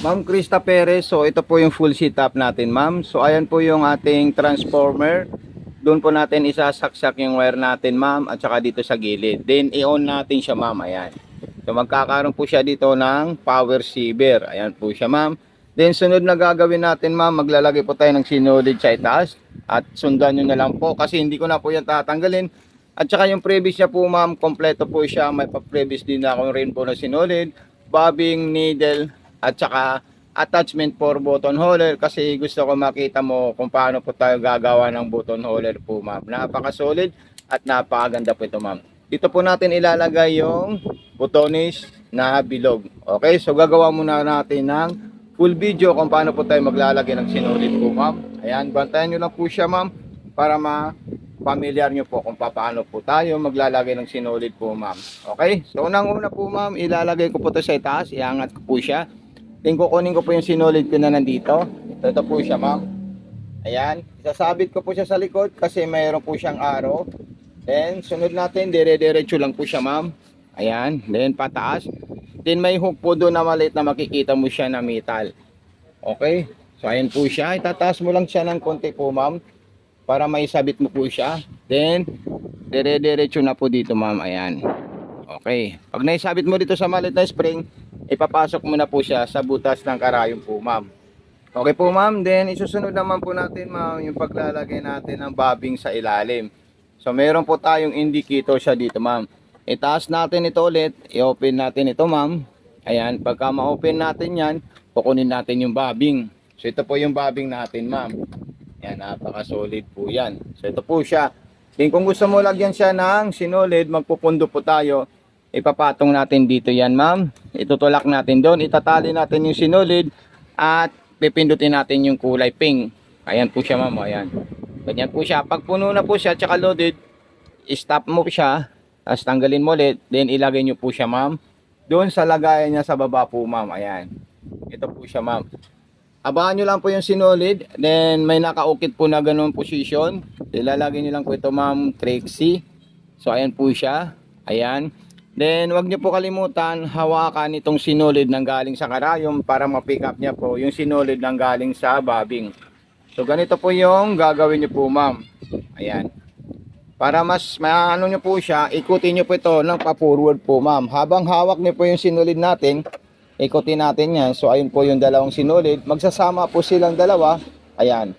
Ma'am Krista Perez, so ito po yung full setup natin ma'am. So ayan po yung ating transformer. Doon po natin isasaksak yung wire natin ma'am at saka dito sa gilid. Then i-on natin siya ma'am, ayan. So magkakaroon po siya dito ng power receiver. Ayan po siya ma'am. Then sunod na gagawin natin ma'am, maglalagay po tayo ng sinulid sa itaas. At sundan nyo na lang po kasi hindi ko na po yan tatanggalin. At saka yung previous niya po ma'am, kompleto po siya. May pa-previous din na akong rainbow na sinulid, bobbing, needle, at saka attachment for button holder kasi gusto ko makita mo kung paano po tayo gagawa ng button holder po ma'am. Napaka-solid at napakaganda po ito ma'am. Dito po natin ilalagay yung butones na bilog. Okay, so gagawa muna natin ng full video kung paano po tayo maglalagay ng sinulid po ma'am. Ayan, bantayan nyo lang po siya ma'am para ma-familiar nyo po kung paano po tayo maglalagay ng sinulid po ma'am. Okay, so unang-una po ma'am, ilalagay ko po ito sa itaas, iangat ko po siya. Then kukunin ko po yung sinulid ko na nandito. Ito po siya ma'am. Ayan, isasabit ko po siya sa likod kasi mayroon po siyang arrow. Then sunod natin, dire-diretso lang po siya ma'am. Ayan, then pataas. Then may hook po doon na maliit na makikita mo siya na metal. Okay, so ayan po siya. Itataas mo lang siya ng konti po ma'am para maisabit mo po siya. Then dire-diretso na po dito ma'am. Ayan. Okay, pag naisabit mo dito sa maliit na spring, ipapasok mo na po siya sa butas ng karayom po ma'am. Okay po ma'am, then isusunod naman po natin ma'am yung paglalagay natin ng bobbing sa ilalim. So meron po tayong indicator siya dito ma'am. Itaas natin ito ulit, i-open natin ito ma'am. Ayan, pagka ma-open natin yan, kukunin natin yung bobbing. So ito po yung bobbing natin ma'am. Ayan, napaka-solid po yan. So ito po siya. Then kung gusto mo lagyan siya ng sinulid, magpupundo po tayo. Ipapatong natin dito yan ma'am. Itutulak natin doon, itatali natin yung sinulid at pipindutin natin yung kulay pink. Ayan po siya ma'am, ayan. Ganyan po siya. Pag puno na po siya, tsaka loaded, stop mo siya, tapos tanggalin mo ulit, then ilagay nyo po siya ma'am doon sa lagayan niya sa baba po ma'am. Ayan, ito po siya ma'am. Abangan nyo lang po yung sinulid, then may nakaukit po na ganun position. Ilalagay nyo lang po ito ma'am, Trixie. So ayan po siya, ayan. Then wag nyo po kalimutan hawakan itong sinulid ng galing sa karayom para ma-pick up niya po yung sinulid ng galing sa bobbing. So ganito po yung gagawin nyo po ma'am. Ayan. Para mas maano nyo po siya, ikutin nyo po ito ng pa-forward po ma'am. Habang hawak nyo po yung sinulid natin, ikutin natin yan. So ayun po yung dalawang sinulid. Magsasama po silang dalawa. Ayan.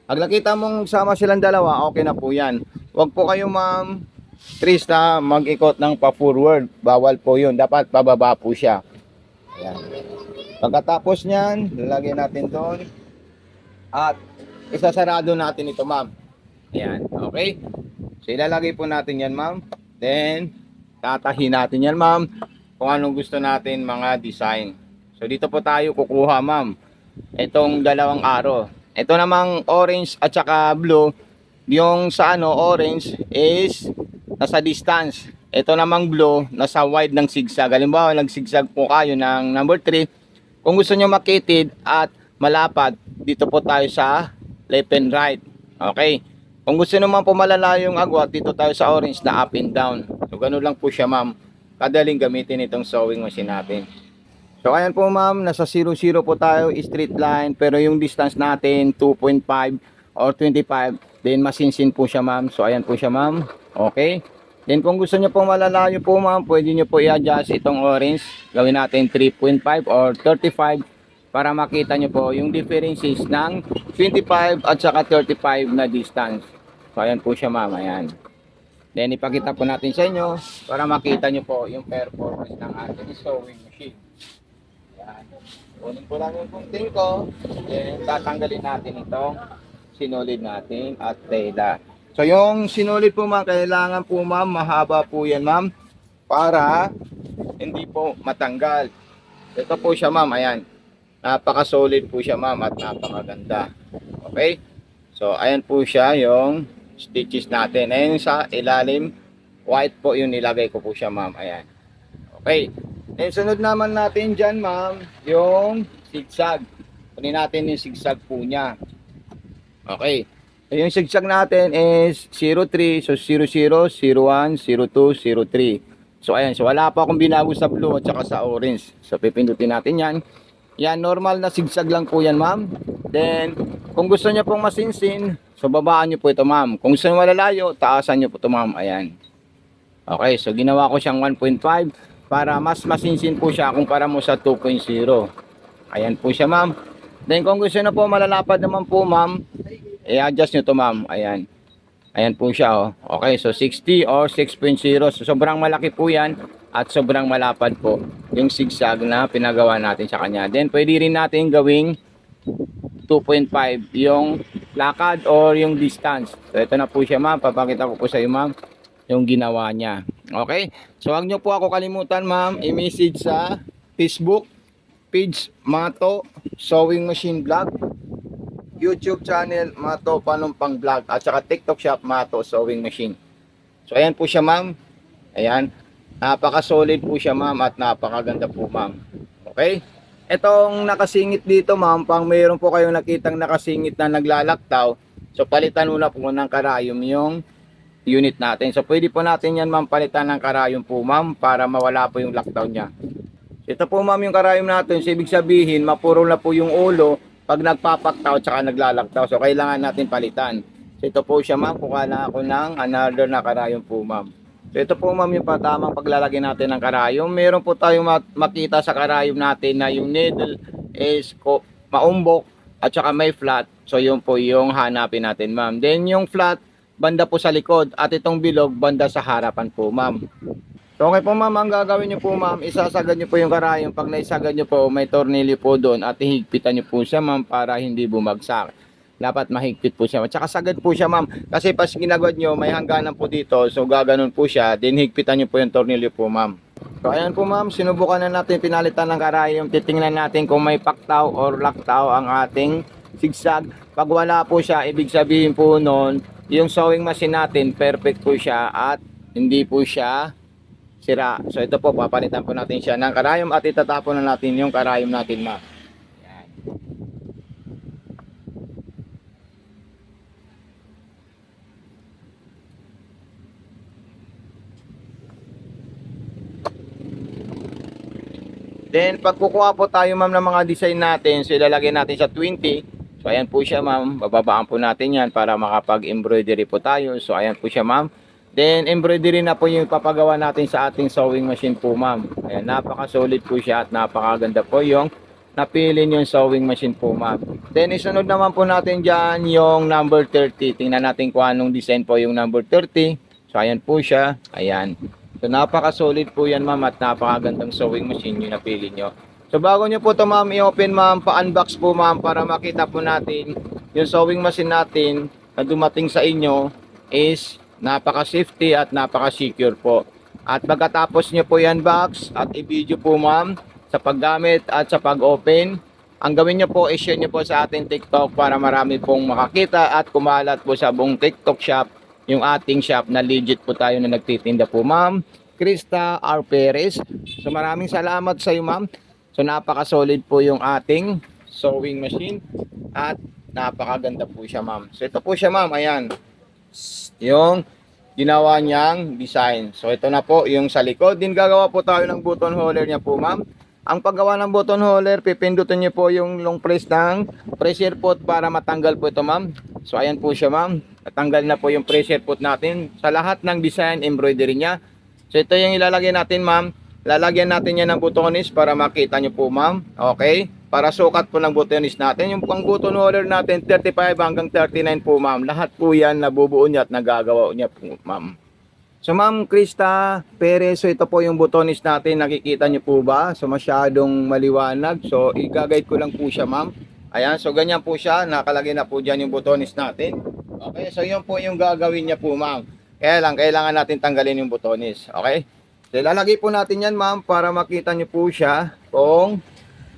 Pag nakita mong sama silang dalawa, okay na po yan. Huwag po kayo ma'am Krista mag-ikot ng pa-forward. Bawal po yun. Dapat pababa po siya. Ayan. Pagkatapos nyan, lalagyan natin doon. At isasarado natin ito ma'am. Ayan. Okay. So ilalagay po natin yan ma'am. Then tatahin natin yan ma'am kung anong gusto natin mga design. So dito po tayo kukuha ma'am itong dalawang arrow. Ito namang orange at saka blue. Yung sa orange is nasa distance. Ito namang blue nasa wide ng zigzag. Halimbawa nagzigzag po kayo ng number 3. Kung gusto nyo makitid at malapad, dito po tayo sa left and right. Okay. Kung gusto naman po malalayo yung agwat, dito tayo sa orange na up and down. So ganun lang po siya ma'am. Kadaling gamitin itong sewing machine natin. So ayan po ma'am, nasa 0-0 po tayo, straight line. Pero yung distance natin 2.5 or 25. Then masinsin po siya ma'am. So ayan po siya ma'am. Okay. Then kung gusto nyo pong malalayo po ma'am, pwede nyo po i-adjust itong orange. Gawin natin 3.5 or 35. Para makita nyo po yung differences ng 25 at saka 35 na distance. So ayan po siya ma'am, ayan. Then ipakita po natin sa inyo para makita nyo po yung performance ng ating sewing machine. Ayan. Kunin ko lang yung punting ko. Then tatanggalin natin itong sinulid natin at tela. So yung sinulid po ma'am, kailangan po ma'am, mahaba po yan ma'am para hindi po matanggal. Ito po siya ma'am, ayan. Napaka-solid po siya ma'am at napakaganda. Okay? So ayan po siya yung stitches natin. Ayan sa ilalim, white po yung nilagay ko po siya ma'am. Ayan. Okay. Then sunod naman natin dyan ma'am, yung zigzag. Kunin natin yung zigzag po niya. Okay. So, yung zigzag natin is 03. So 00, 01, 02, 03. So ayan. So wala pa akong binago sa blue at saka sa orange. So pipindutin natin yan. Yan, normal na sigsag lang po yan, ma'am. Then, kung gusto niyo pong masinsin, so babaan niyo po ito, ma'am. Kung gusto niyo malalayo, taasan niyo po ito, ma'am. Ayan. Okay, so ginawa ko siyang 1.5 para mas masinsin po siya kumpara mo sa 2.0. Ayan po siya, ma'am. Then, kung gusto niyo po malalapad naman po, ma'am, i-adjust niyo to, ma'am. Ayan. Ayan po siya, oh. Okay, so 60 or 6.0. So, sobrang malaki po yan at sobrang malapad po yung zigzag na pinagawa natin sa kanya. Then, pwede rin natin gawing 2.5 yung lakad or yung distance. So, ito na po siya, ma'am. Papakita ko po sa iyo, ma'am, yung ginawa niya. Okay? So, huwag nyo po ako kalimutan, ma'am, i-message sa Facebook page Mato Sewing Machine Vlog, YouTube channel Mato Panumpang Vlog, at saka TikTok shop Mato Sewing Machine. So ayan po siya, ma'am. Ayan. Napaka-solid po siya, ma'am, at napakaganda po, ma'am. Okay? Etong nakasingit dito, ma'am, pang mayroon po kayong nakitang nakasingit na naglalaktaw, so palitan muna po ng karayom yung unit natin. So pwede po natin yan, ma'am, palitan ng karayom po, ma'am, para mawala po yung lockdown niya. Ito po, ma'am, yung karayom natin. So ibig sabihin, mapuro na po yung ulo pag nagpapaktaw at saka naglalaktaw. So kailangan natin palitan. So ito po siya, ma'am. Kuha na ako ng another na karayom po, ma'am. So ito po, ma'am, yung patamang paglalagay natin ng karayom. Meron po tayong makita sa karayom natin na yung needle is maumbok at saka may flat. So yun po yung hanapin natin, ma'am. Then yung flat, banda po sa likod, at itong bilog, banda sa harapan po, ma'am. So okay po, ma'am, ang gagawin nyo po, ma'am, isasagad nyo po yung karayom. Pag naisagad nyo po, may tornilyo po doon at hihigpitan nyo po siya, ma'am, para hindi bumagsak. Dapat mahigpit po siya. At saka sagad po siya, ma'am, kasi pas ginagad nyo, may hangganan po dito. So gaganon po siya, then higpitan nyo po yung tornilyo po, ma'am. So ayan po, ma'am, sinubukan na natin pinalitan ng karayom. Titingnan natin kung may paktaw or laktaw ang ating zigzag. Pag wala po siya, ibig sabihin po noon, yung sewing machine natin, perfect po siya at hindi po siya sira. So ito po, papalitan po natin siya ng karayom at itatapon na natin yung karayom natin, ma'am. Yan. Then pag kukuha po tayo, ma'am, ng mga design natin, so ilalagay natin sa 20. So ayan po siya, ma'am. Bababaan po natin yan para makapag-embroidery po tayo. So ayan po siya, ma'am. Then, embroidery na po yung papagawa natin sa ating sewing machine po, ma'am. Ayan, napaka-solid po siya at napakaganda po yung napili yung sewing machine po, ma'am. Then, isunod naman po natin dyan yung number 30. Tingnan natin kung anong design po yung number 30. So, ayan po siya. Ayan. So, napaka-solid po yan, ma'am, at napakagandang sewing machine yung napili nyo. So, bago nyo po ito, ma'am, i-open, ma'am, pa-unbox po, ma'am, para makita po natin yung sewing machine natin na dumating sa inyo is napaka-safety at napaka-secure po. At pagkatapos nyo po yan box at i-video po, ma'am, sa paggamit at sa pag-open, ang gawin nyo po, i-share nyo po sa ating TikTok para marami pong makakita at kumalat po sa buong TikTok shop yung ating shop na legit po tayo na nagtitinda po, ma'am Krista R. Perez. So maraming salamat sa iyo, ma'am. So napaka-solid po yung ating sewing machine at napakaganda po siya, ma'am. So ito po siya, ma'am. Ayan, yung ginawa niyang design. So ito na po yung sa likod. Din gagawa po tayo ng button holder niya po, ma'am. Ang paggawa ng button holder, pipindutin niyo po yung long press ng pressure foot para matanggal po ito, ma'am. So ayan po siya, ma'am. Natanggal na po yung pressure foot natin sa lahat ng design embroidery niya. So ito yung ilalagay natin, ma'am. Lalagyan natin yan ng butones para makita niyo po, ma'am. Okay? Para sukat po ng butones natin. Yung pang button holder natin, 35 hanggang 39 po, ma'am. Lahat po yan nabubuo niya at nagagawa niya po, ma'am. So, ma'am Krista Perez, so ito po yung butones natin. Nakikita niyo po ba? So, masyadong maliwanag. So, i-guide ko lang po siya, ma'am. Ayan, so ganyan po siya. Nakalagay na po dyan yung butones natin. Okay, so yun po yung gagawin niya po, ma'am. Kaya lang, kailangan natin tanggalin yung butones. Okay? So, lalagay po natin yan, ma'am, para makita niyo po siya kung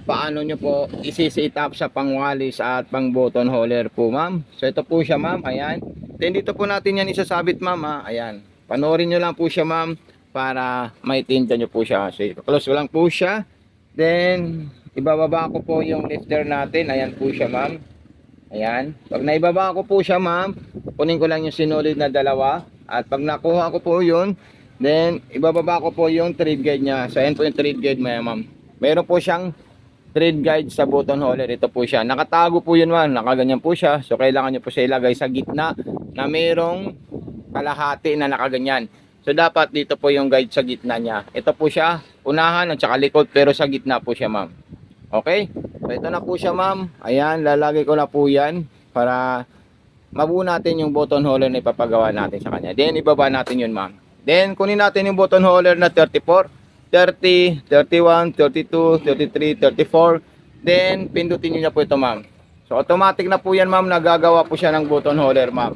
paano nyo po isi-set up sa pangwalis at pang button holder po, ma'am. So ito po siya, ma'am. Ayan. Then dito po natin yan isasabit, ma'am, ha? Ayan. Panoorin nyo lang po siya, ma'am, para maitinda nyo po siya. So close ko lang po siya. Then ibababa ko po yung lifter natin. Ayan po siya, ma'am. Ayan. Pag naibaba ko po siya, ma'am, kunin ko lang yung sinulid na dalawa. At pag nakuha ko po yun, then ibababa ko po yung thread guide niya. So ayan po yung thread guide, ma'am. Meron po siyang thread guide sa button holder. Ito po siya. Nakatago po yun, ma'am. Nakaganyan po siya. So, kailangan nyo po siya ilagay sa gitna na mayroong kalahati na nakaganyan. So, dapat dito po yung guide sa gitna niya. Ito po siya. Unahan at saka likod, pero sa gitna po siya, ma'am. Okay? So, ito na po siya, ma'am. Ayan, lalagay ko na po yan para mabuo natin yung button holder na ipapagawa natin sa kanya. Then, ibaba natin yun, ma'am. Then, kunin natin yung button holder na 34, 30, 31, 32, 33, 34. Then, pindutin nyo na po ito, ma'am. So, automatic na po yan, ma'am. Nagagawa po siya ng button holder, ma'am.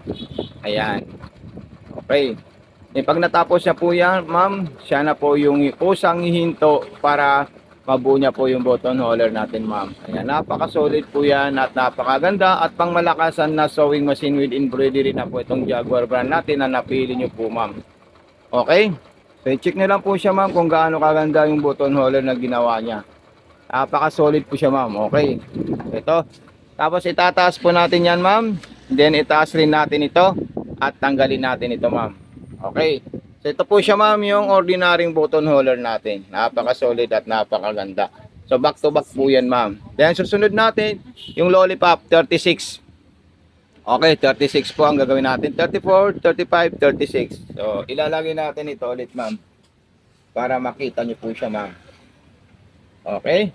Ayan. Okay. Then, pag natapos niya po yan, ma'am, siya na po yung usang hihinto para mabuo niya po yung button holder natin, ma'am. Ayan, napaka-solid po yan at napakaganda at pangmalakasan na sewing machine with embroidery na po itong Jaguar brand natin na napili nyo po, ma'am. Okay? So, i-check nyo lang po siya, ma'am, kung gaano kaganda yung button holder na ginawa niya. Napaka-solid po siya, ma'am. Okay. Ito. Tapos, itataas po natin yan, ma'am. Then, itaas rin natin ito at tanggalin natin ito, ma'am. Okay. So, ito po siya, ma'am, yung ordinaryong button holder natin. Napaka-solid at napakaganda. So, back to back po yan, ma'am. Then, susunod natin, yung lollipop, 36. Okay, 36 po ang gagawin natin. 34, 35, 36. So, ilalagay natin ito ulit, ma'am. Para makita nyo po siya, ma'am. Okay.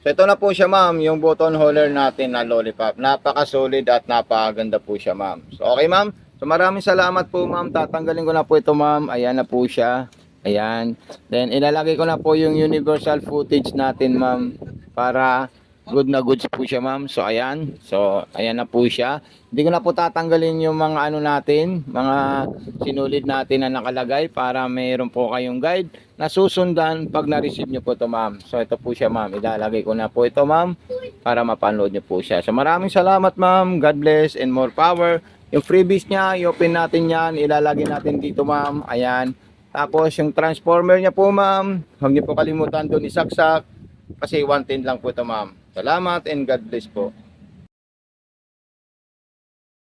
So, ito na po siya, ma'am, yung button holder natin na lollipop. Napaka-solid at napakaganda po siya, ma'am. So, okay, ma'am. So, maraming salamat po, ma'am. Tatanggalin ko na po ito, ma'am. Ayan na po siya. Ayan. Then, ilalagay ko na po yung universal footage natin, ma'am, para good na goods po siya, ma'am. So, ayan. So, ayan na po siya. Hindi ko na po tatanggalin yung mga ano natin, mga sinulid natin na nakalagay para mayroon po kayong guide na susundan pag na-receive nyo po ito, ma'am. So, ito po siya, ma'am. Ilalagay ko na po ito, ma'am, para mapanood nyo po siya. So, maraming salamat, ma'am. God bless and more power. Yung freebies niya, i-open natin yan. Ilalagay natin dito, ma'am. Ayan. Tapos, yung transformer niya po, ma'am. Huwag niyo po kalimutan doon isaksak. Kasi 110 lang po ito, ma'am. Salamat and God bless po.